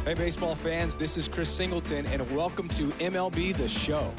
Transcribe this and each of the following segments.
Hey, baseball fans, this is Chris Singleton, and welcome to MLB The Show.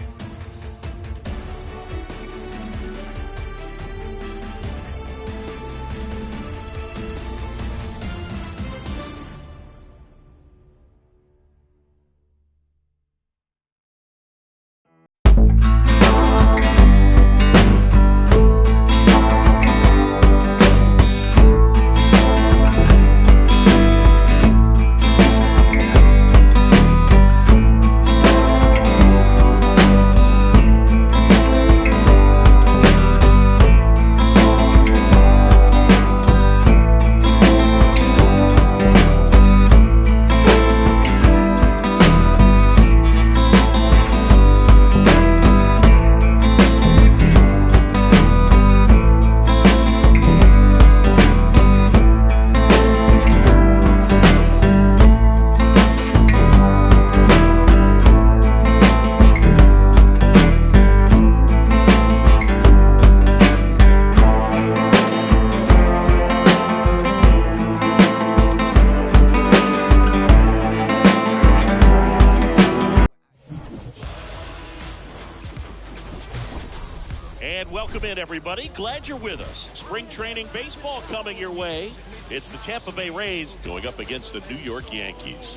Welcome in, everybody. Glad you're with us. Spring training baseball coming your way. It's the Tampa Bay Rays going up against the New York Yankees.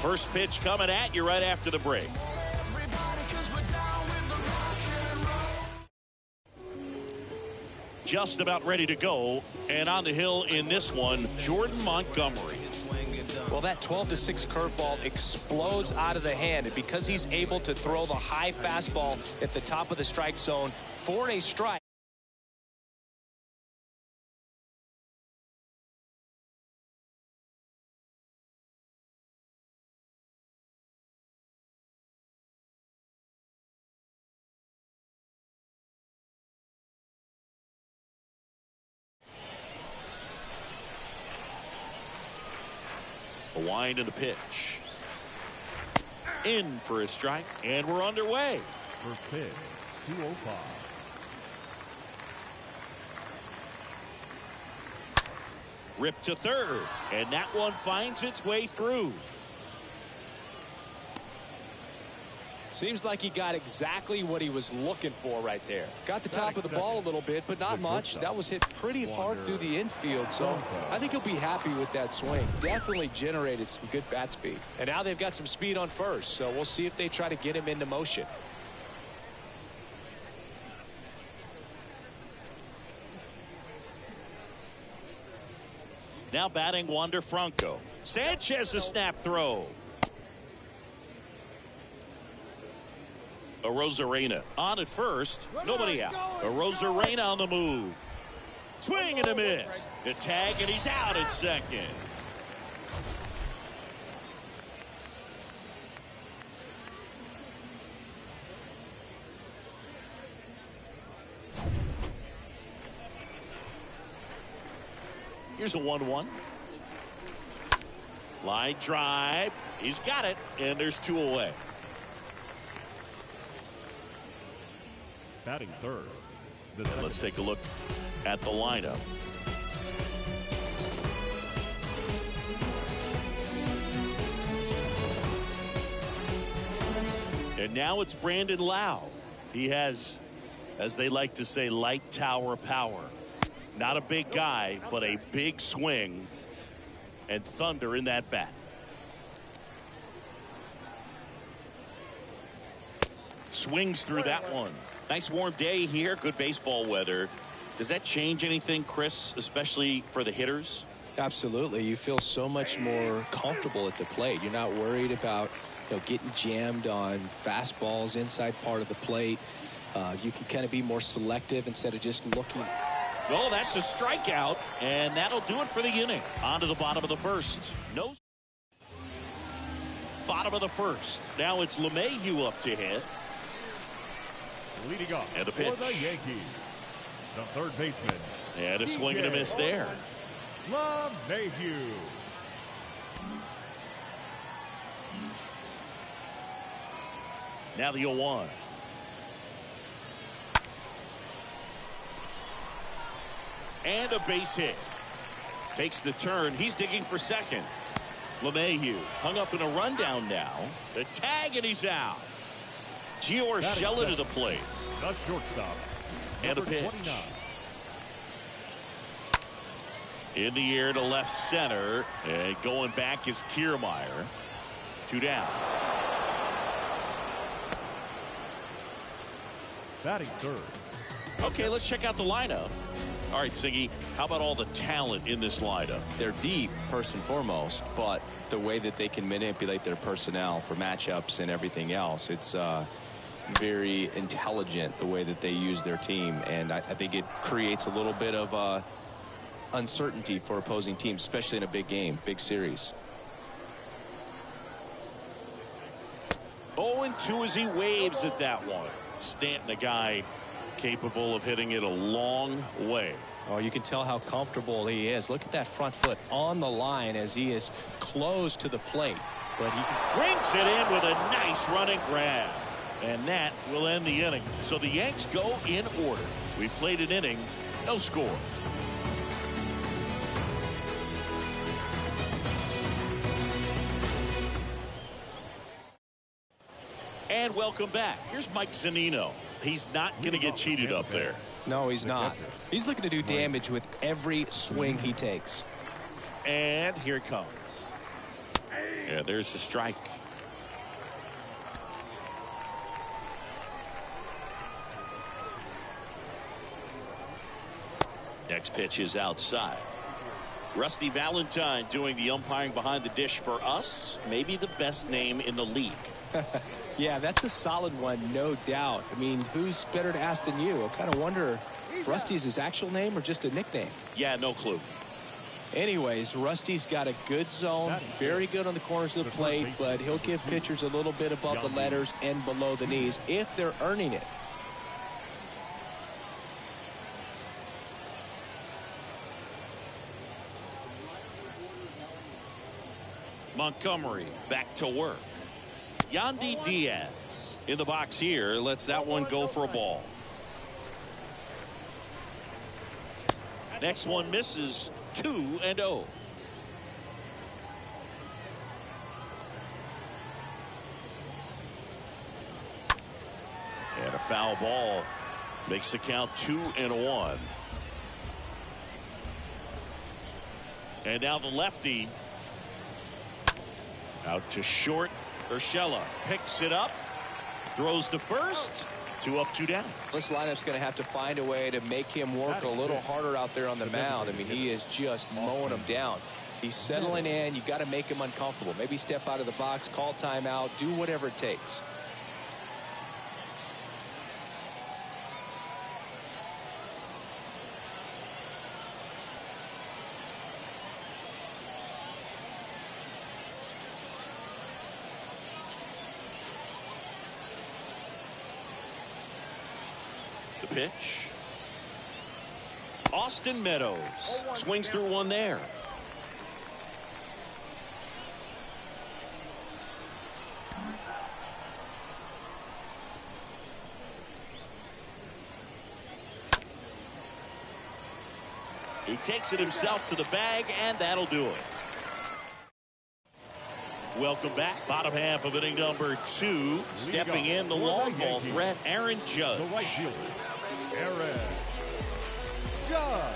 First pitch coming at you right after the break. Just about ready to go, and on the hill in this one, Jordan Montgomery. Well, that 12-6 curveball explodes out of the hand, and because he's able to throw the high fastball at the top of the strike zone for a strike. A wind in the pitch. In for a strike, and we're underway. First pitch, 205. Rip to third, and that one finds its way through. Seems like he got exactly what he was looking for right there. Got the top of the ball a little bit, but not much. That was hit pretty hard through the infield, so I think he'll be happy with that swing. Definitely generated some good bat speed. And now they've got some speed on first, so we'll see if they try to get him into motion. Now batting Wander Franco. Sanchez a snap throw. Arozarena on at first, nobody out. Arozarena on the move. Swing and a miss. The tag, and he's out at second. Here's a 1-1. Line drive. He's got it, and there's two away. Batting third. Let's take a look at the lineup. And now it's Brandon Lau. He has, as they like to say, light tower power. Not a big guy, but a big swing and thunder in that bat. Swings through that one. Nice warm day here. Good baseball weather. Does that change anything, Chris, especially for the hitters? Absolutely. You feel so much more comfortable at the plate. You're not worried about getting jammed on fastballs inside part of the plate. You can kind of be more selective instead of just looking. Oh, that's a strikeout, and that'll do it for the inning. On to the bottom of the first. No. Bottom of the first. Now it's LeMahieu up to hit. Leading off and the pitch for the Yankees, the third baseman. And a swing and a miss there. LeMahieu. Now the 0-1. And a base hit. Takes the turn. He's digging for second. LeMahieu hung up in a rundown now. The tag, and he's out. Gio Urshela to the plate. The shortstop. And a pitch. 29. In the air to left center. And going back is Kiermaier. 2 down. Batting third. Okay, let's check out the lineup. All right, Siggy, how about all the talent in this lineup? They're deep, first and foremost, but the way that they can manipulate their personnel for matchups and everything else, it's very intelligent the way that they use their team. And I think it creates a little bit of uncertainty for opposing teams, especially in a big game, big series. 0-2 as he waves at that one. Stanton, a guy capable of hitting it a long way. Oh, you can tell how comfortable he is. Look at that front foot on the line as he is close to the plate. But he brings it in with a nice running grab. And that will end the inning. So the Yanks go in order. We played an inning, no score. And welcome back. Here's Mike Zunino. He's not going to get cheated up there. No, he's not. He's looking to do damage with every swing he takes. And here it comes. Yeah, there's the strike. Next pitch is outside. Rusty Valentine doing the umpiring behind the dish for us. Maybe the best name in the league. Yeah, that's a solid one, no doubt. I mean, who's better to ask than you? I kind of wonder if Rusty's his actual name or just a nickname. Yeah, no clue. Anyways, Rusty's got a good zone, very good on the corners of the plate, but he'll give pitchers a little bit above the letters and below the knees if they're earning it. Montgomery back to work. Yandy Diaz in the box here. Lets that one go for a ball. Next one misses. 2-0. And a foul ball makes the count 2-1. And now the lefty out to short. Urshela picks it up, throws to first. 2 up, 2 down. This lineup's going to have to find a way to make him work a little harder out there on the mound. I mean, he is just mowing him down. He's settling in. You got to make him uncomfortable. Maybe step out of the box, call timeout, do whatever it takes. The pitch. Austin Meadows swings through one there. He takes it himself to the bag, and that'll do it. Welcome back. Bottom half of inning number 2. Stepping in the long ball threat, Aaron Judge. The right fielder, Aaron Judge.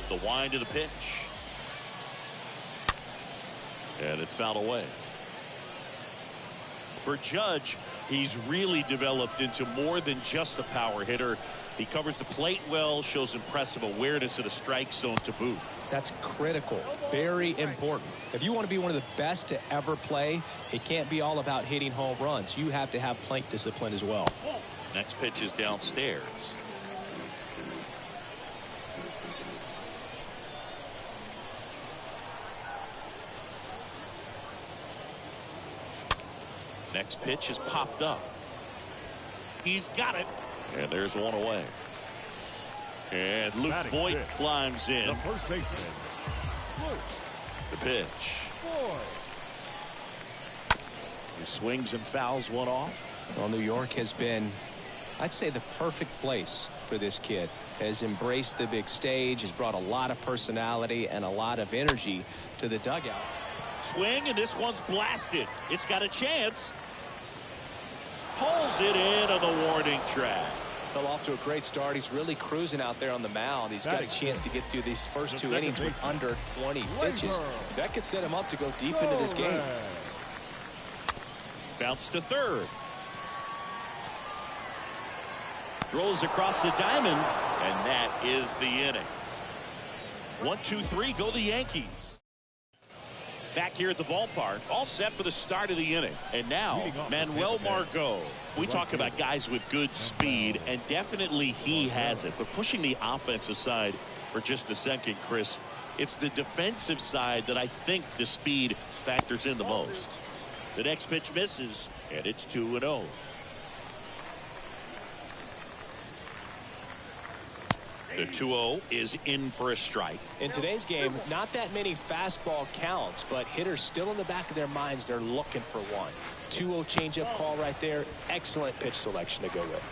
The wind of the pitch. And it's fouled away. For Judge, he's really developed into more than just a power hitter. He covers the plate well, shows impressive awareness of the strike zone to boot. That's critical, very important. If you want to be one of the best to ever play, it can't be all about hitting home runs. You have to have plate discipline as well. Next pitch is downstairs. Next pitch is popped up. He's got it. And there's one away. And Luke Voigt climbs in. The first baseman, Luke. The pitch. Voigt. He swings and fouls one off. Well, New York has been, I'd say, the perfect place for this kid. Has embraced the big stage, has brought a lot of personality and a lot of energy to the dugout. Swing, and this one's blasted. It's got a chance. Pulls it in on the warning track. Fell off to a great start. He's really cruising out there on the mound. He's got a chance to get through these first 2 innings with under 20 pitches. That could set him up to go deep into this game. Bounce to third. Rolls across the diamond, and that is the inning. 1, 2, 3, go the Yankees. Back here at the ballpark, all set for the start of the inning. And now, Manuel Margot. We talk about guys with good speed, and definitely he has it. But pushing the offensive side for just a second, Chris, it's the defensive side that I think the speed factors in the most. The next pitch misses, and it's 2-0. The 2-0 is in for a strike. In today's game, not that many fastball counts, but hitters still in the back of their minds, they're looking for one. 2-0 changeup call right there. Excellent pitch selection to go with.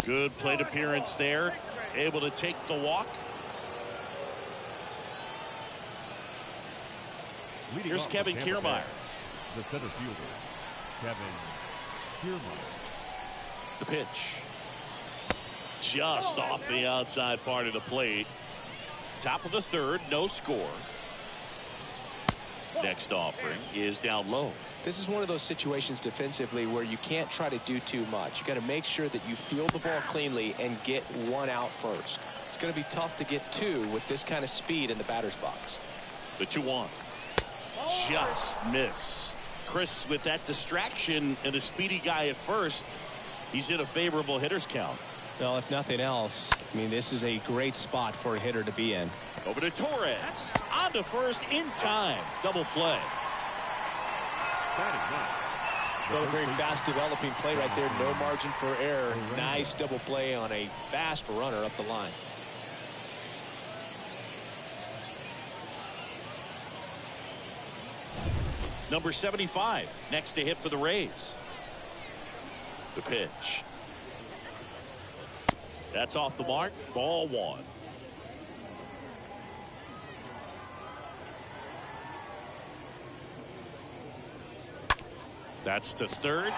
Good plate appearance there. Able to take the walk. Here's Kevin Kiermaier. The center fielder, Kevin Kiermaier. The pitch. Just off the outside part of the plate. Top of the third, no score. Next offering is down low. This is one of those situations defensively where you can't try to do too much. You got to make sure that you field the ball cleanly and get one out first. It's going to be tough to get two with this kind of speed in the batter's box. The 2-1. Just missed. Chris, with that distraction and a speedy guy at first, he's in a favorable hitter's count. Well, if nothing else, I mean, this is a great spot for a hitter to be in. Over to Torres. On to first in time. Double play. Well, a very fast developing play right there. No margin for error. Nice double play on a fast runner up the line. Number 75 next to hit for the Rays. The pitch. That's off the mark. Ball one. That's to third.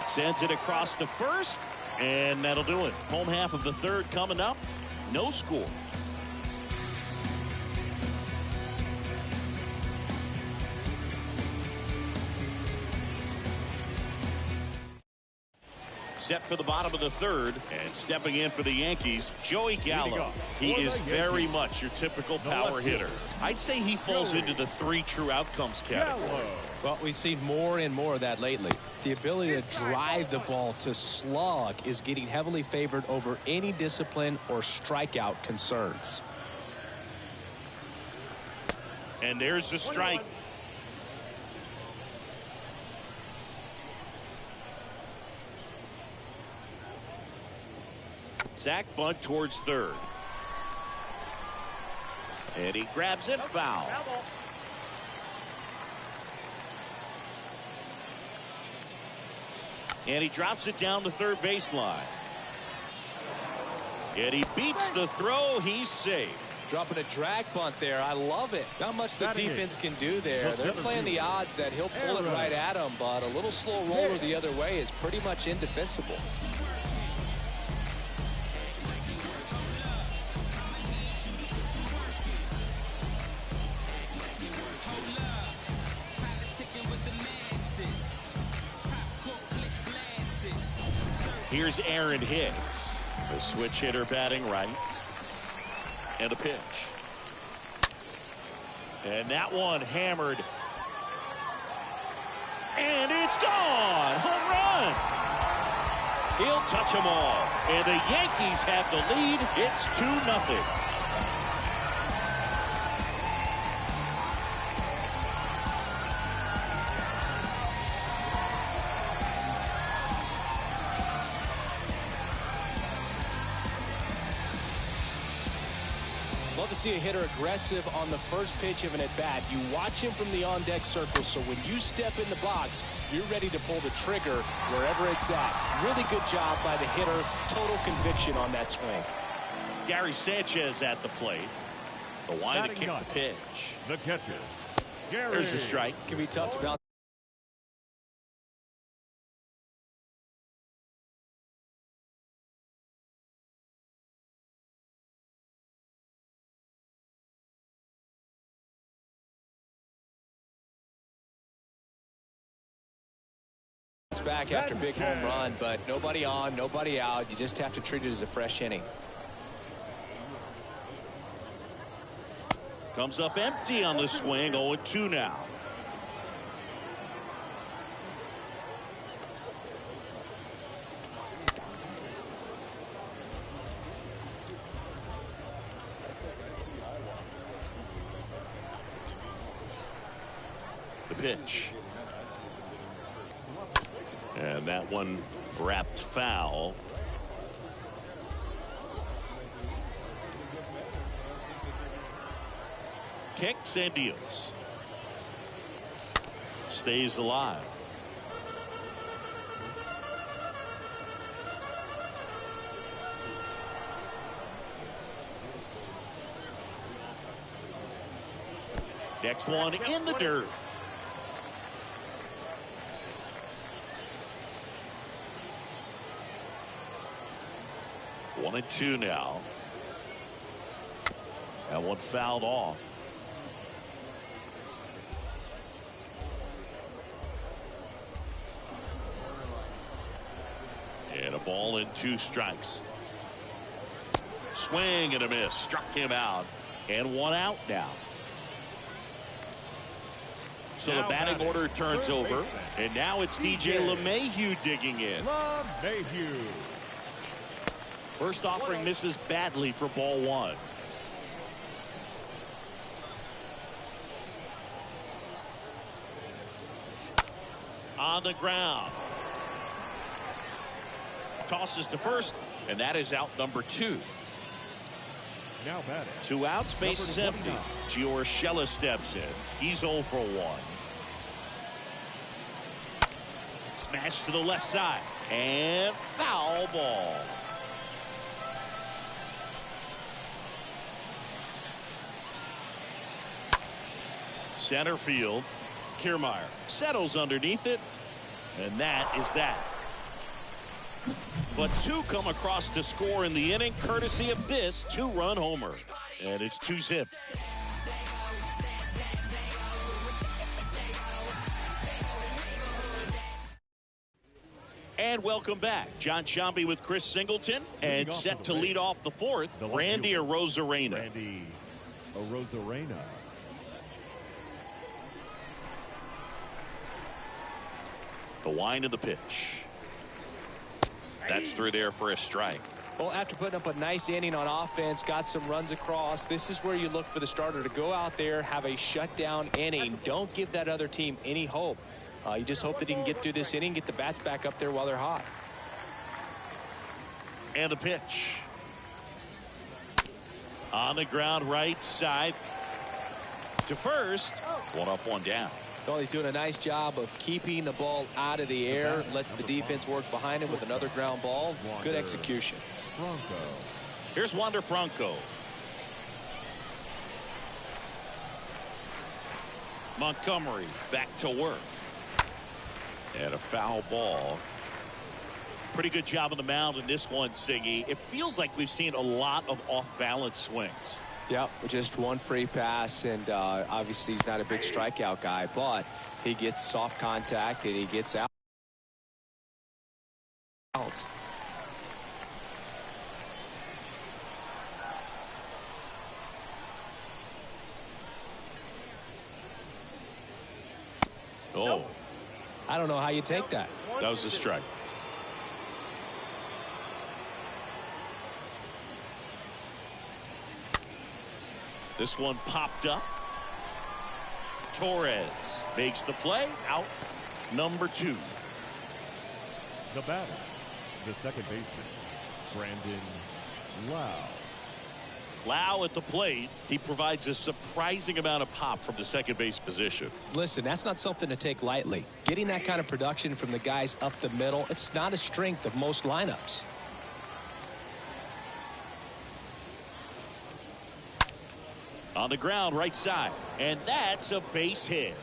Sends it across to first, and that'll do it. Home half of the third coming up. No score. Set for the bottom of the third, and stepping in for the Yankees, Joey Gallo. He is very much your typical power hitter. I'd say he falls into the 3 true outcomes category. Well, we've seen more and more of that lately. The ability to drive the ball to slug is getting heavily favored over any discipline or strikeout concerns. And there's the strike. Zach bunt towards third. And he grabs it, foul. And he drops it down the third baseline. And he beats the throw. He's safe. Dropping a drag bunt there. I love it. Not much the defense can do there. They're playing the odds that he'll pull it right at him, but a little slow roller the other way is pretty much indefensible. Here's Aaron Hicks, the switch hitter batting right. And a pitch. And that one hammered. And it's gone. Home run. He'll touch them all. And the Yankees have the lead. It's 2-0. to see a hitter aggressive on the first pitch of an at-bat. You watch him from the on-deck circle, so when you step in the box, you're ready to pull the trigger wherever it's at. Really good job by the hitter. Total conviction on that swing. Gary Sanchez at the plate. The line to kick the pitch. The catcher, Gary. There's a strike. Can be tough to bounce back after a big home run, but nobody on, nobody out. You just have to treat it as a fresh inning. Comes up empty on the swing. 0-2 now. The pitch. And that one wrapped foul. Kicks and deals. Stays alive. Next one in the dirt. One and two now. That one fouled off. And a ball and 2 strikes. Swing and a miss. Struck him out. And 1 out now. So the batting order turns over. And now it's DJ LeMahieu digging in. LeMahieu. First offering misses badly for ball 1. On the ground. Tosses to first, and that is out number 2. Now batting. 2 outs, base is empty. Gio Urshela steps in. He's 0 for 1. Smash to the left side. And foul ball. Center field. Kiermaier settles underneath it. And that is that. But 2 come across to score in the inning, courtesy of this 2-run homer. And it's 2-zip. And welcome back. John Sciambi with Chris Singleton. And set to lead off the 4th, Randy Arozarena. Randy Arozarena. The wind of the pitch. That's through there for a strike. Well, after putting up a nice inning on offense, got some runs across, this is where you look for the starter to go out there, have a shutdown inning. Don't give that other team any hope. You just hope that he can get through this inning, get the bats back up there while they're hot. And the pitch. On the ground, right side. To first. 1 up, 1 down. Well, he's doing a nice job of keeping the ball out of the air. Lets the defense work behind him with another ground ball. Good execution. Franco. Here's Wander Franco. Montgomery back to work. And a foul ball. Pretty good job on the mound in this one, Siggy. It feels like we've seen a lot of off-balance swings. Yep, just 1 free pass, and obviously he's not a big strikeout guy, but he gets soft contact and he gets out. Oh, I don't know how you take that. that was a strike. This one popped up. Torres makes the play. Out number 2. The batter, the second baseman, Brandon Lau. Lau at the plate. He provides a surprising amount of pop from the second base position. Listen, that's not something to take lightly. Getting that kind of production from the guys up the middle, it's not a strength of most lineups. On the ground, right side. And that's a base hit.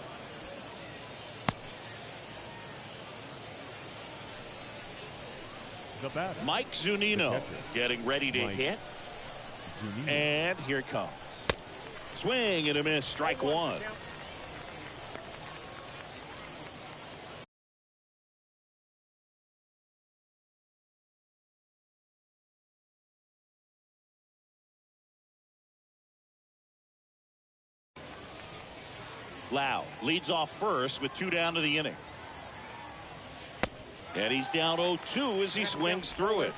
The batter. Mike Zunino getting ready to hit. Zunino. And here it comes. Swing and a miss. Strike one. Lau leads off first with 2 down to the inning. And he's down 0-2 as he swings through it.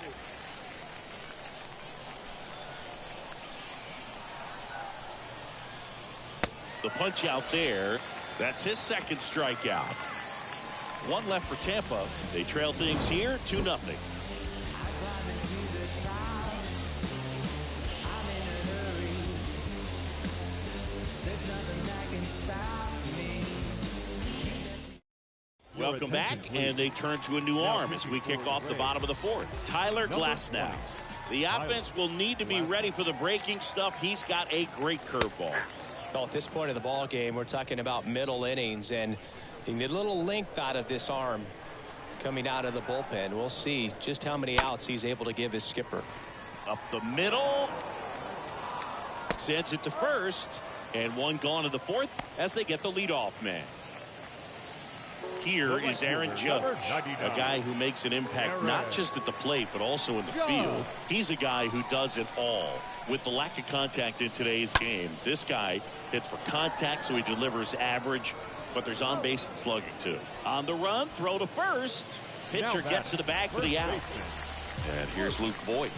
The punch out there. That's his second strikeout. 1 left for Tampa. They trail things here 2-0. Welcome back, and they turn to a new arm as we kick off the bottom of the 4th. Tyler Glasnow. The offense will need to be ready for the breaking stuff. He's got a great curveball. Well, at this point of the ball game, we're talking about middle innings, and you need a little length out of this arm coming out of the bullpen. We'll see just how many outs he's able to give his skipper. Up the middle. Sends it to first, and 1 gone to the 4th as they get the leadoff man. Here is Aaron Judge, a guy who makes an impact not just at the plate but also in the field. He's a guy who does it all. With the lack of contact in today's game, this guy hits for contact, so he delivers average, but there's on base and slugging too. On the run, throw to first. Pitcher gets to the bag for the out. And here's Luke Voigt.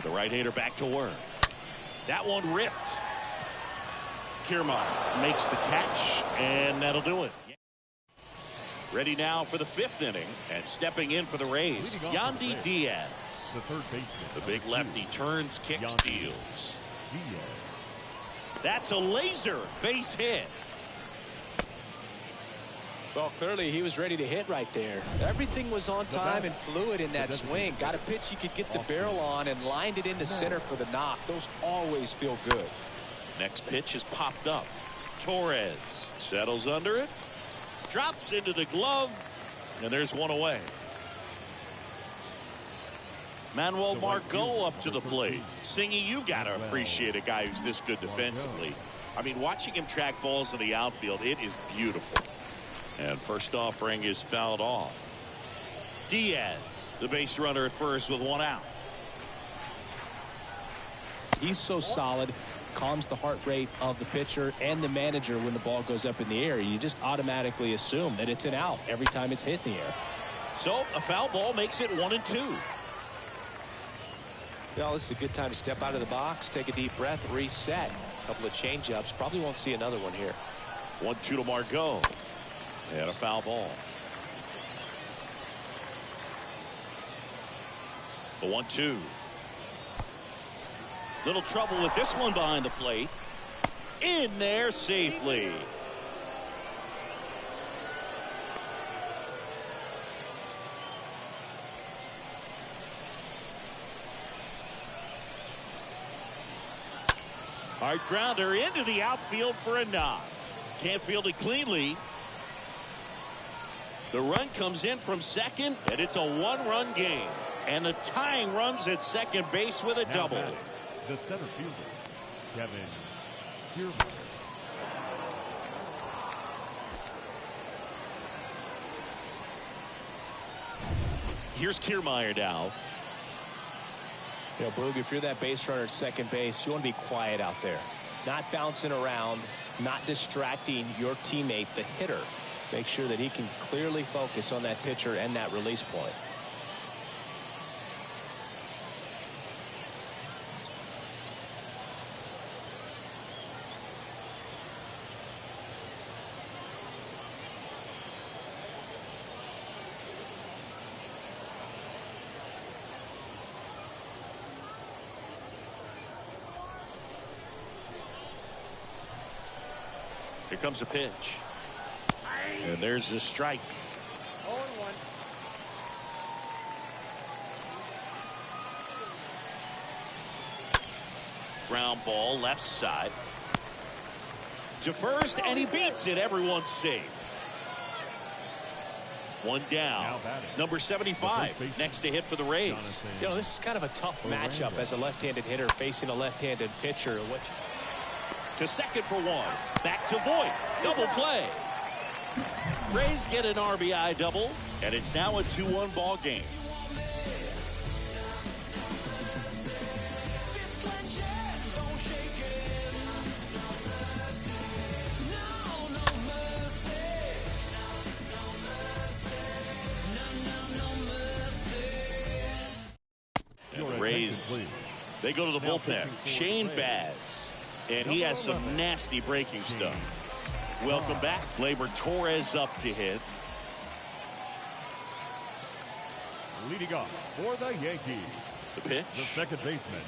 The right-hander back to work. That one ripped. Kiermaier makes the catch, and that'll do it. Ready now for the 5th inning, and stepping in for the Rays, Yandy Diaz. The third baseman. The big lefty turns, kicks, steals. That's a laser base hit. Well, clearly he was ready to hit right there. Everything was on time and fluid in that swing. Got a pitch he could get the barrel on and lined it into center for the knock. Those always feel good. Next pitch is popped up. Torres settles under it. Drops into the glove. And there's one away. Manuel Margot up to the plate. Singy, you got to appreciate a guy who's this good defensively. I mean, watching him track balls in the outfield, it is beautiful. And first offering is fouled off. Diaz, the base runner at first with 1 out. He's so solid. Calms the heart rate of the pitcher and the manager when the ball goes up in the air. You just automatically assume that it's an out every time it's hit in the air. So a foul ball makes it 1-2. Well, this is a good time to step out of the box, take a deep breath, reset. A couple of change-ups. Probably won't see another one here. 1-2 to Margot. And a foul ball. The 1-2. Little trouble with this one behind the plate. In there safely. Hard grounder into the outfield for a knock. Can't field it cleanly. The run comes in from second, and it's a 1-run game. And the tying runs at second base with a double. The center fielder, Kevin Kiermaier. Here's Kiermaier now. You know, Boog, if you're that base runner at second base, you want to be quiet out there. Not bouncing around, not distracting your teammate, the hitter. Make sure that he can clearly focus on that pitcher and that release point. Here comes a pitch. And there's the strike. 0-1. Ground ball left side. To first, and he beats it. Everyone's safe. One down. Number 75 next to hit for the Rays. You know, this is kind of a tough matchup as a left-handed hitter facing a left-handed pitcher. To second for one. Back to Voigt. Double play. Rays get an RBI double, and it's now a 2-1 ball game. And the Rays, they go to the bullpen. Shane Baz, and he has some nasty breaking stuff. Welcome back. Gleyber Torres up to hit. Leading off for the Yankees, The pitch. the second baseman,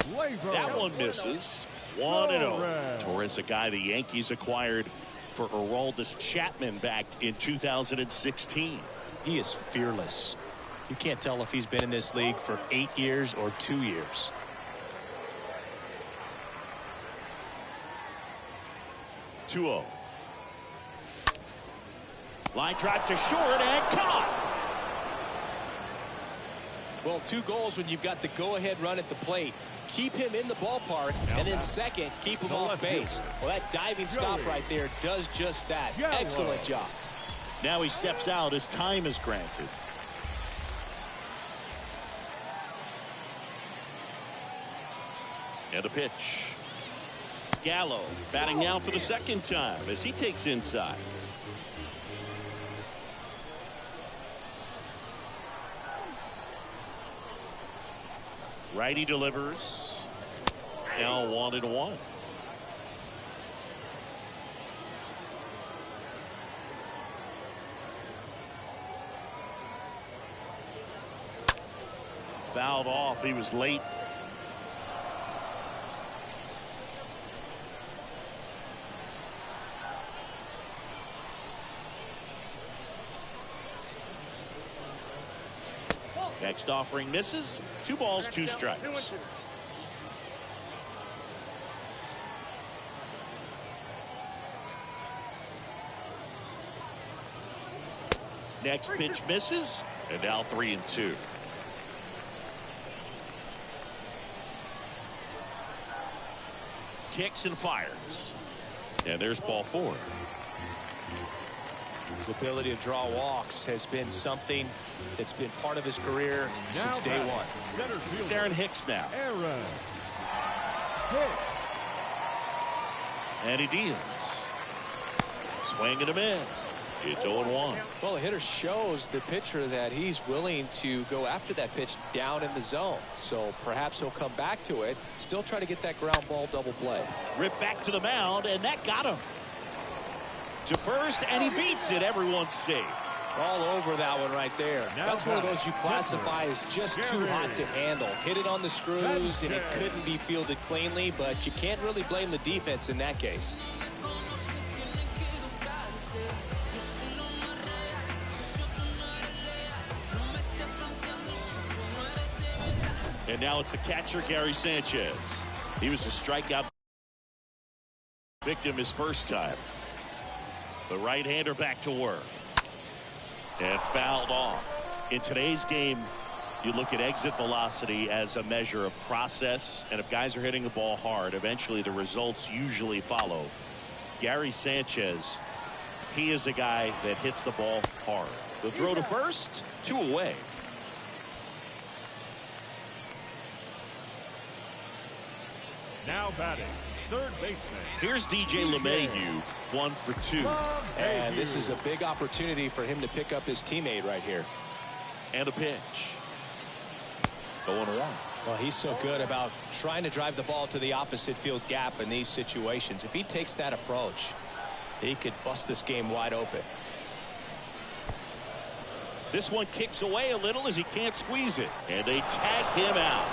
Gleyber. That one misses. 1-0. Torres, a guy the Yankees acquired for Aroldis Chapman back in 2016. He is fearless. You can't tell if he's been in this league for 8 years or 2 years. Two-0. Line drive to short and caught. Well, 2 goals when you've got the go-ahead run at the plate. Keep him in the ballpark, and then second, keep him off base. Well, that diving stop right there does just that. Excellent job. Now he steps out as time is granted. And a pitch. Gallo batting now for the second time as he takes inside. Righty delivers. Now 1-1. Fouled off. He was late. Next offering misses. 2 balls, 2 strikes. Next pitch misses, and now 3-2. Kicks and fires. And there's ball 4. His ability to draw walks has been something that's been part of his career since day one. It's Aaron Hicks now. And he deals. Swing and a miss. It's 0-1. Well, the hitter shows the pitcher that he's willing to go after that pitch down in the zone. So perhaps he'll come back to it. Still try to get that ground ball double play. Ripped back to the mound, and that got him. To first, and he beats it. Everyone's safe. All over that one right there. That's one of those you classify as just too hot to handle. Hit it on the screws, and it couldn't be fielded cleanly, but you can't really blame the defense in that case. And now it's the catcher, Gary Sanchez. He was a strikeout victim his first time. The right-hander back to work. And fouled off. In today's game, you look at exit velocity as a measure of process. And if guys are hitting the ball hard, eventually the results usually follow. Gary Sanchez, he is a guy that hits the ball hard. The throw to first, 2 away. Now batting, third baseman. Here's DJ LeMahieu, 1 for 2. And this is a big opportunity for him to pick up his teammate right here. And a pitch. 0-1. Well, he's so good about trying to drive the ball to the opposite field gap in these situations. If he takes that approach, he could bust this game wide open. This one kicks away a little as he can't squeeze it. And they tag him out.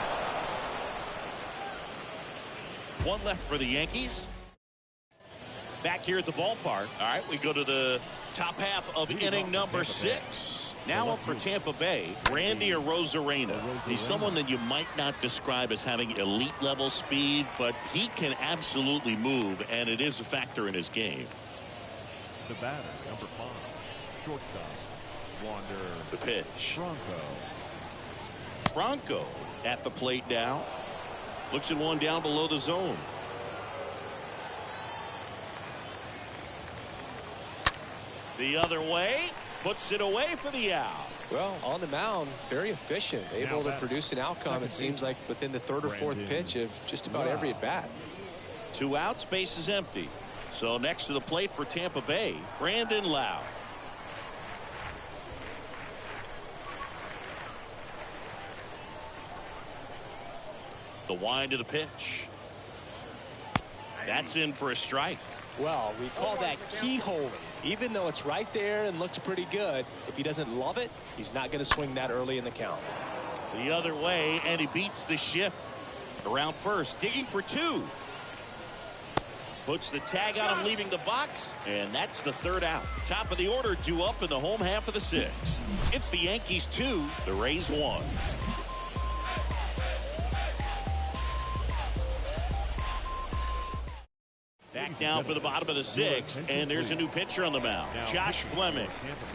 1 left for the Yankees. Back here at the ballpark. All right, we go to the top half of inning number 6. Now up for Tampa Bay, Randy Arozarena. He's someone that you might not describe as having elite level speed, but he can absolutely move, and it is a factor in his game. The batter, number 5, shortstop, Wander. The pitch. Bronco. Bronco at the plate now. Looks at one down below the zone. The other way. Puts it away for the out. Well, on the mound, very efficient. Able to produce an outcome, it seems like, within the 3rd or 4th pitch of just about every at-bat. 2 outs, base is empty. So next to the plate for Tampa Bay, Brandon Lowe. The wind of the pitch. That's in for a strike. Well, we call that keyholing. Even though it's right there and looks pretty good, if he doesn't love it, he's not going to swing that early in the count. The other way, and he beats the shift. Around first, digging for 2. Puts the tag on him, leaving the box, and that's the 3rd out. Top of the order due up in the home half of the 6th. It's the Yankees 2, the Rays 1. Back down for the bottom of the 6th, and there's a new pitcher on the mound, Josh Fleming.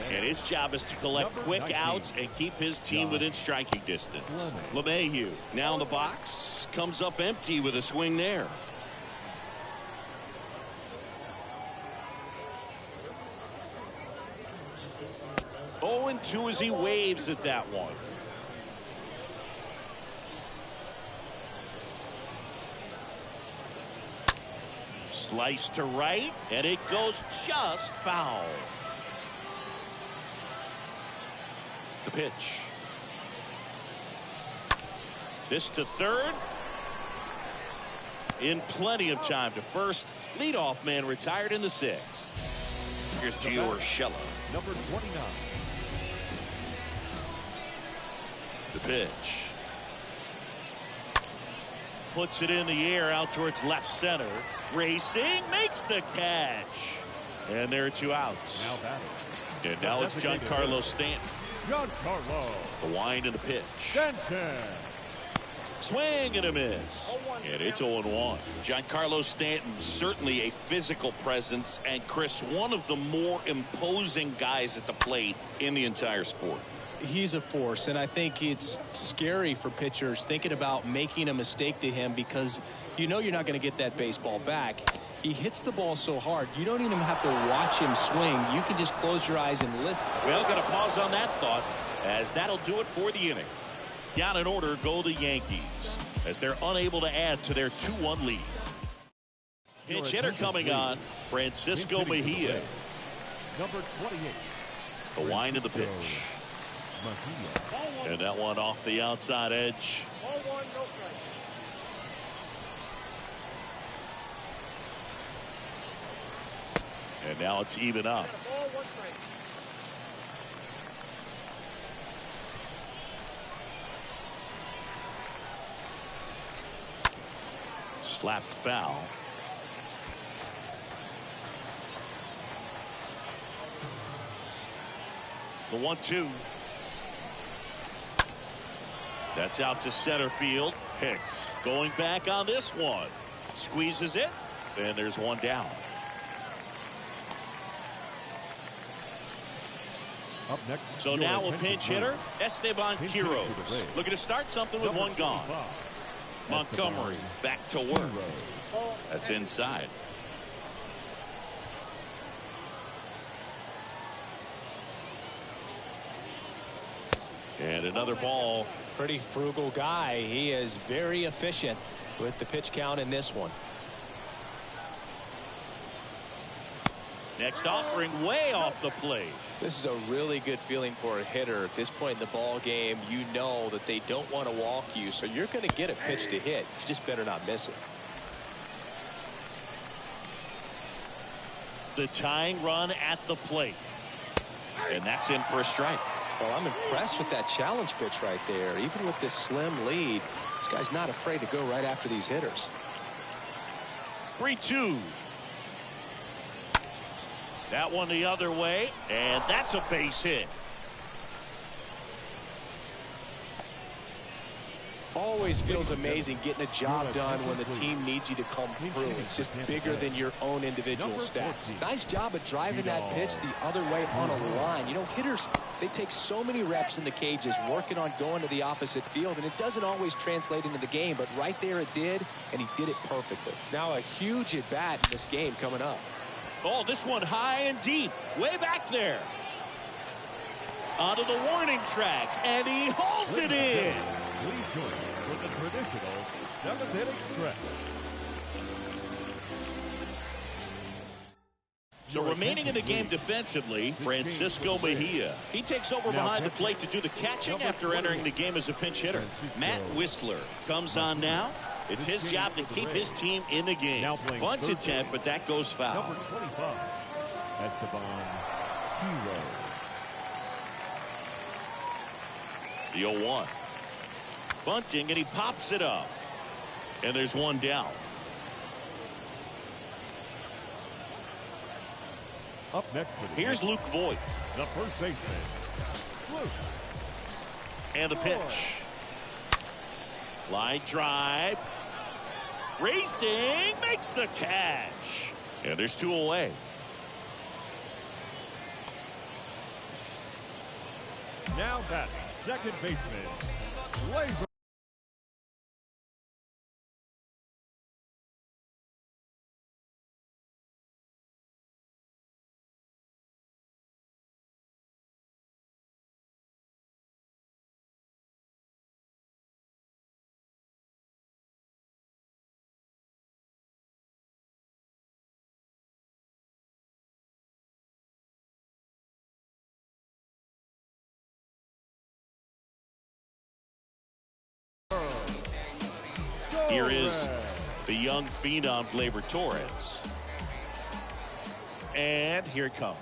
And his job is to collect quick outs and keep his team within striking distance. LeMahieu now in the box, comes up empty with a swing there. Oh, and 2 as he waves at that one. Slice to right, and it goes just foul. The pitch. This to 3rd. In plenty of time to first. Leadoff man retired in the 6th. Here's Gio Urshela. Number 29. The pitch. Puts it in the air out towards left center. Racing, makes the catch. And there are 2 outs. Now batting. And now it's Giancarlo Stanton. Giancarlo. The wind and the pitch. Stanton. Swing and a miss. And it's 0-1. Giancarlo Stanton, certainly a physical presence. And Chris, one of the more imposing guys at the plate in the entire sport. He's a force, and I think it's scary for pitchers thinking about making a mistake to him because you know you're not going to get that baseball back. He hits the ball so hard, you don't even have to watch him swing. You can just close your eyes and listen. Well, going to pause on that thought, as that'll do it for the inning. Down in order go the Yankees, as they're unable to add to their 2-1 lead. Pinch hitter coming on, Francisco Mejia. Number 28. The wind of the pitch. And that one off the outside edge. And now it's even up. Slapped foul. The 1-2. That's out to center field. Hicks going back on this one. Squeezes it. And there's one down. Up next, so now a pinch hitter, Esteban Quiroz. Looking to start something with one gone. Montgomery back to work. That's inside. And another ball. Pretty frugal guy. He is very efficient with the pitch count in this one. Next offering way off the plate. This is a really good feeling for a hitter. At this point in the ball game, you know that they don't want to walk you, so you're going to get a pitch to hit. You just better not miss it. The tying run at the plate. And that's in for a strike. Well, I'm impressed with that challenge pitch right there. Even with this slim lead, this guy's not afraid to go right after these hitters. 3-2. That one the other way, and that's a base hit. Always feels amazing getting a job done when the team needs you to come through. It's just bigger than your own individual stats. Nice job of driving that pitch the other way on a line. You know, hitters, they take so many reps in the cages working on going to the opposite field, and it doesn't always translate into the game, but right there it did, and he did it perfectly. Now a huge at-bat in this game coming up. Oh, this one high and deep, way back there. Onto the warning track, and he hauls it in. Please join us for the traditional 7th-inning stretch. So remaining in the game defensively, Francisco Mejia. He takes over behind the plate to do the catching after entering the game as a pinch hitter. Matt Whistler comes on now. It's his job to keep his team in the game. Bunt attempt, but that goes foul. Number 25, Esteban Hero. The 0-1. Bunting, and he pops it up. And there's one down. Up next, here's Luke Voigt. The first baseman, Luke. And the pitch. Line drive. Racing, makes the catch. And there's two away. Now batting, second baseman, Labor. Here is the young phenom, Gleyber Torres. And here it comes.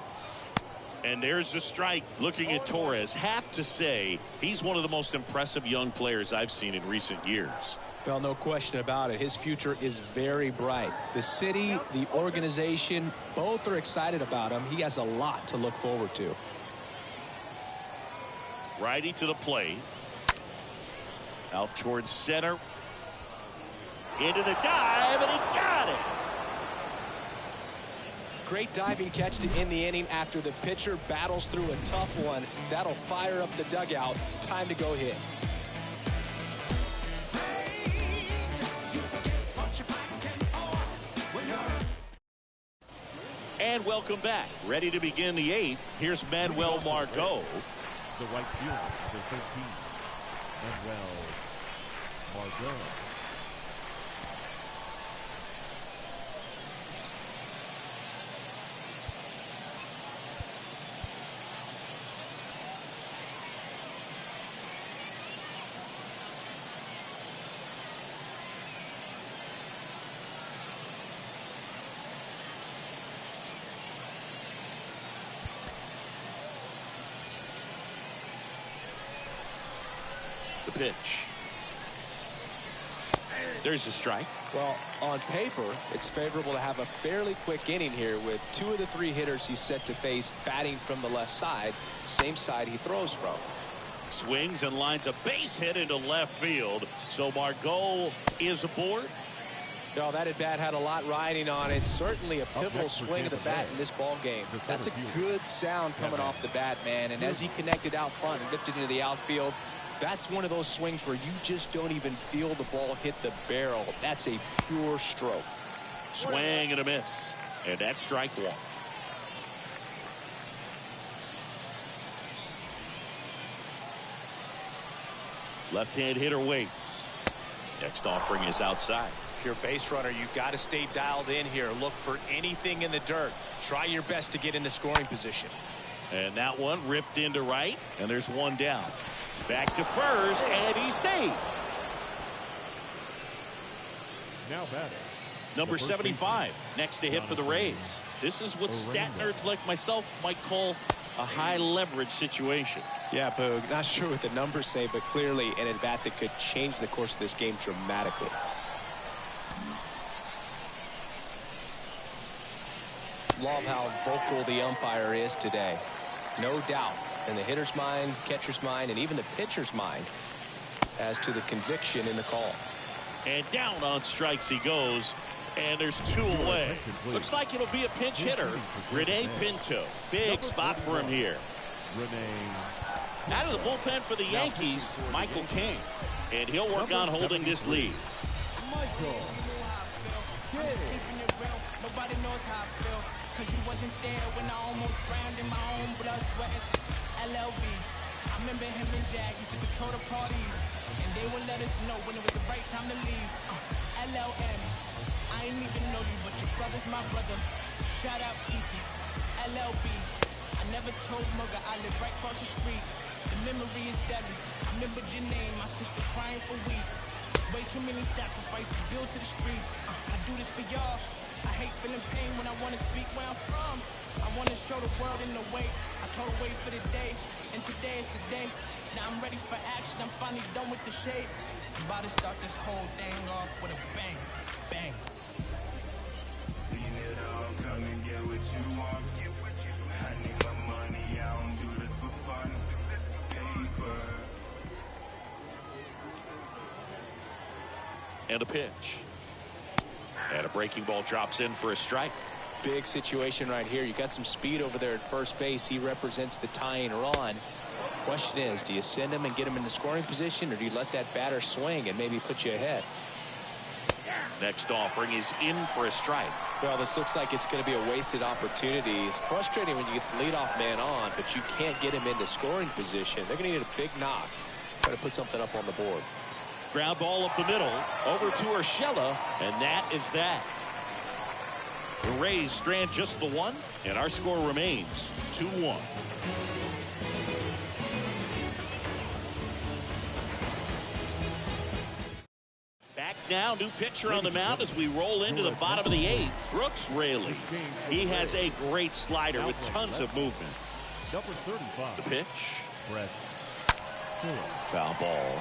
And there's the strike. Looking at Torres, have to say he's one of the most impressive young players I've seen in recent years. Well, no question about it. His future is very bright. The city, the organization, both are excited about him. He has a lot to look forward to. Righty to the plate. Out towards center. Into the dive, and he got it. Great diving catch to end the inning after the pitcher battles through a tough one. That'll fire up the dugout. Time to go hit. And welcome back. Ready to begin the 8th. Here's Manuel Margot. The right fielder, number 13, Manuel Margot. The pitch. There's a strike. Well, on paper, it's favorable to have a fairly quick inning here with 2 of the 3 hitters he's set to face batting from the left side, same side he throws from. Swings and lines a base hit into left field. So Margot is aboard. No, that at-bat had a lot riding on it. Certainly a pivotal swing of the bat in this ball game. That's a good sound coming off the bat, man. And as he connected out front and lifted into the outfield, that's one of those swings where you just don't even feel the ball hit the barrel. That's a pure stroke. Swing and a miss. And that's strike 1. Left-hand hitter waits. Next offering is outside. If you're a base runner, you got to stay dialed in here. Look for anything in the dirt. Try your best to get into scoring position. And that one ripped into right. And there's one down. Back to first, and he's safe. Now batting, Number 75, next to hit for the Rays. This is what stat nerds like myself might call a high leverage situation. Yeah, Boog, not sure what the numbers say, but clearly an at-bat that could change the course of this game dramatically. love how vocal the umpire is today. No doubt in the hitter's mind, catcher's mind, and even the pitcher's mind as to the conviction in the call. And down on strikes he goes. And there's 2 away. Looks like it'll be a pinch hitter. Rene Pinto. Big spot for him here. Out of the bullpen for the Yankees, Michael King. And he'll work on holding this lead. Nobody knows how I feel, cause you wasn't there when I almost drowned in my own blood, sweat, LLV. I remember him and Jag used to control the parties, and they would let us know when it was the right time to leave. LLM, I ain't even know you, but your brother's my brother. Shout out PC, LLB. I never told Mugga I live right across the street. The memory is deadly. I remembered your name, my sister crying for weeks. Way too many sacrifices built to the streets. I do this for y'all. I hate feeling pain when I want to speak where I'm from. I want to show the world in the way. I told her wait for the day, and today is the day. Now I'm ready for action. I'm finally done with the shade. I'm about to start this whole thing off with a bang, bang. Seen it all, come and get what you want, get what you. I need my money. I don't do this for fun, do this for paper. And a pitch. And a breaking ball drops in for a strike. Big situation right here. You got some speed over there at first base. He represents the tying run. Question is, do you send him and get him in the scoring position, or do you let that batter swing and maybe put you ahead? Next offering is in for a strike. Well, this looks like it's going to be a wasted opportunity. It's frustrating when you get the leadoff man on, but you can't get him into scoring position. They're going to need a big knock. Try to put something up on the board. Ground ball up the middle, over to Urshela, and that is that. The Rays strand just the 1, and our score remains 2-1. Back now, new pitcher on the mound as we roll into the bottom of the 8th. Brooks Raley. He has a great slider with tons of movement. Number 35. The pitch. Brett. Foul ball.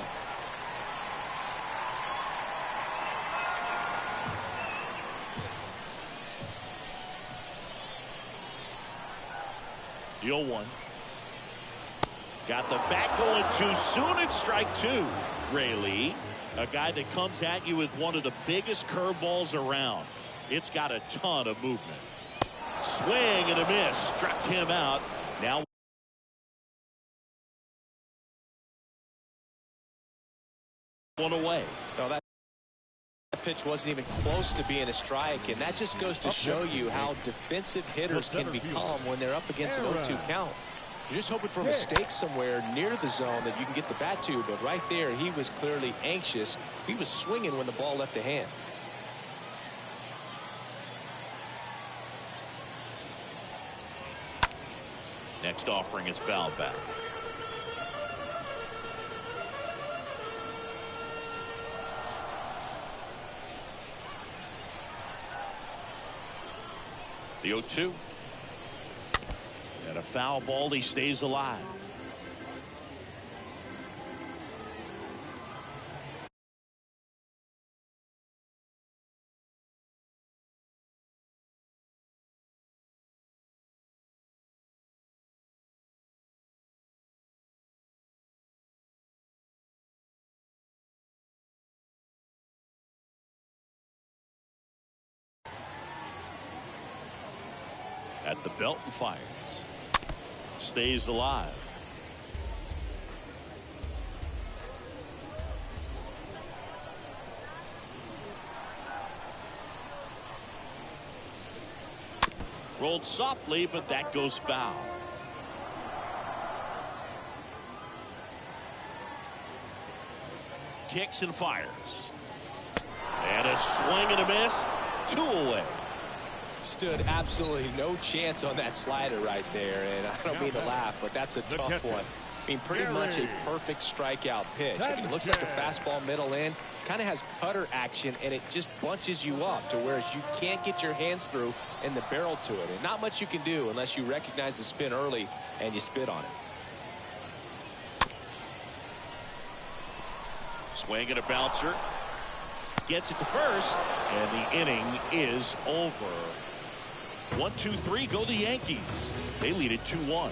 The 0-1. Got the bat going too soon. It's strike 2. Raley, a guy that comes at you with one of the biggest curveballs around. It's got a ton of movement. Swing and a miss. Struck him out. Now one away. No, that pitch wasn't even close to being a strike, and that just goes to show you how defensive hitters can become when they're up against an 0-2 count. You're just hoping for a mistake somewhere near the zone that you can get the bat to, but right there he was clearly anxious. He was swinging when the ball left the hand. Next offering is fouled back. The 0-2. And a foul ball. He stays alive. At the belt and fires. Stays alive. Rolled softly, but that goes foul. Kicks and fires. And a swing and a miss. 2 away. Stood absolutely no chance on that slider right there, and I don't mean to laugh, but that's a tough one. I mean, pretty much a perfect strikeout pitch. I mean, it looks like a fastball middle in, kind of has cutter action, and it just bunches you up to where you can't get your hands through and the barrel to it. And not much you can do unless you recognize the spin early and you spit on it. Swing and a bouncer. Gets it to first, and the inning is over. 1-2-3 go the Yankees. They lead it 2-1.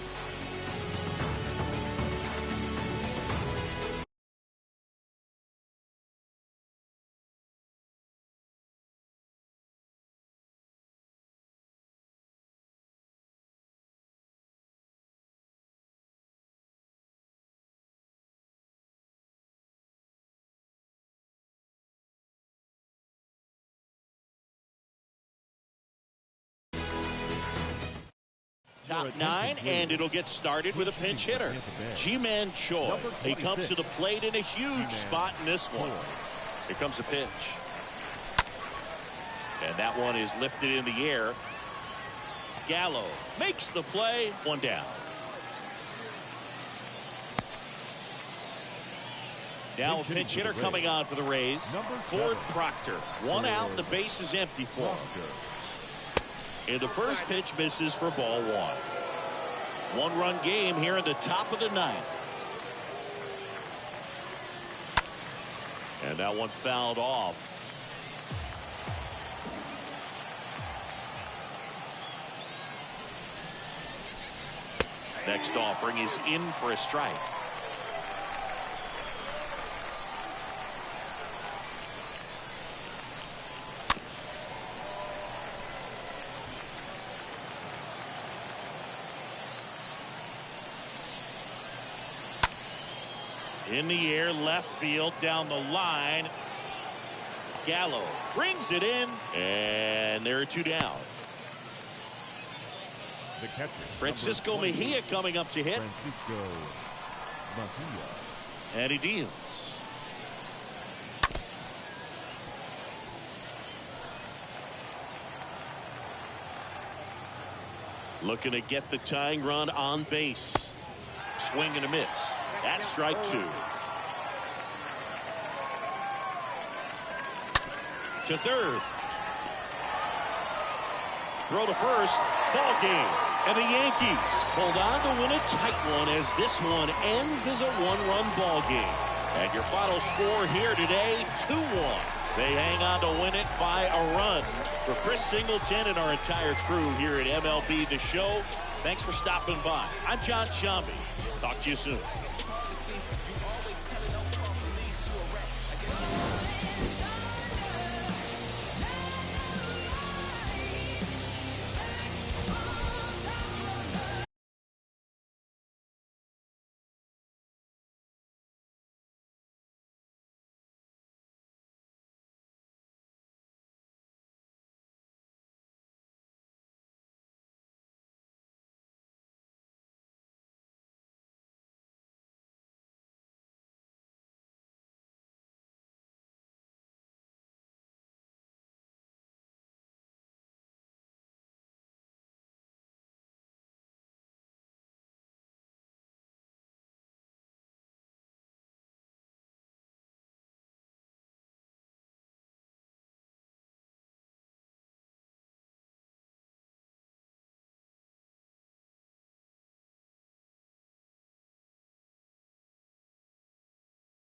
Top 9, and it'll get started with a pinch hitter. Ji-Man Choi. He comes to the plate in a huge spot in this one. Here comes the pitch. And that one is lifted in the air. Gallo makes the play. One down. Now a pinch hitter coming on for the Rays. Ford Proctor. One out. The base is empty for him. And the first pitch misses for ball one. One-run game here in the top of the ninth. And that one fouled off. Next offering is in for a strike. In the air, left field, down the line. Gallo brings it in, and there are two down. The catcher, Francisco Mejia coming up to hit. Francisco Mejia. And he deals. Looking to get the tying run on base. Swing and a miss. That's strike two. To third. Throw to first. Ball game. And the Yankees hold on to win a tight one as this one ends as a one-run ball game. And your final score here today, 2-1. They hang on to win it by a run. For Chris Singleton and our entire crew here at MLB The Show, thanks for stopping by. I'm John Shambi. Talk to you soon.